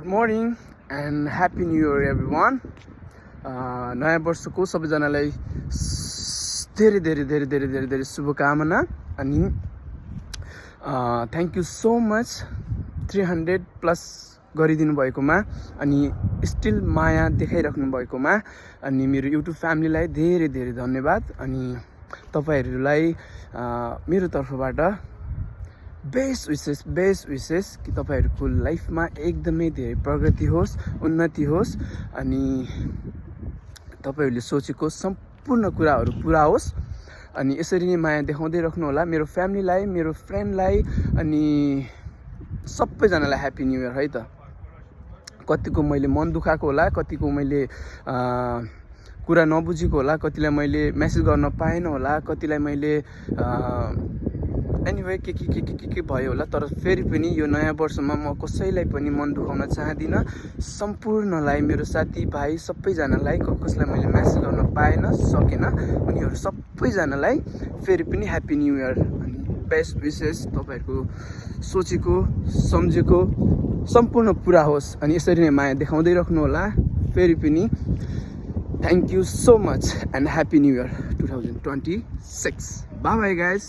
Morning and happy new year every one. नयाँ वर्षको सबैजनालाई धेरै धेरै धेरै धेरै धेरै धेरै शुभकामना। अनि थ्याङ्क यू सो मच 300+ गरिदिनु भएकोमा, अनि स्टिल माया देखाइराख्नु भएकोमा, अनि मेरो युट्युब फ्यामिलीलाई धेरै धेरै धन्यवाद। अनि तपाईँहरूलाई मेरो तर्फबाट बेस्ट विसेस कि तपाईँहरूको लाइफमा एकदमै धेरै प्रगति होस्, उन्नति होस्, अनि तपाईँहरूले सोचेको सम्पूर्ण कुराहरू पुरा होस्। अनि यसरी नै माया देखाउँदै राख्नु होला मेरो फ्यामिलीलाई, मेरो फ्रेन्डलाई, अनि सबैजनालाई ह्याप्पी न्यू इयर है त। कतिको मैले मन दुखाएको होला, कतिको मैले कुरा नबुझेको होला, कतिलाई मैले मेसेज गर्न पाएन होला, कतिलाई मैले एनिवे के भयो होला। तर फेरि पनि यो नयाँ वर्षमा म कसैलाई पनि मन दुखाउन चाहदिनँ। सम्पूर्णलाई, मेरो साथीभाइ सबैजनालाई, कसलाई मैले मेसेज गर्न पाएन सकेन, उनीहरू सबैजनालाई फेरि पनि ह्याप्पी न्यू इयर। अनि बेस्ट विसेस, तपाईँहरूको सोचेको सम्झेको सम्पूर्ण पुरा होस्। अनि यसरी नै माया देखाउँदै राख्नु होला। फेरि पनि thank you so much and happy new year 2026। By by guys.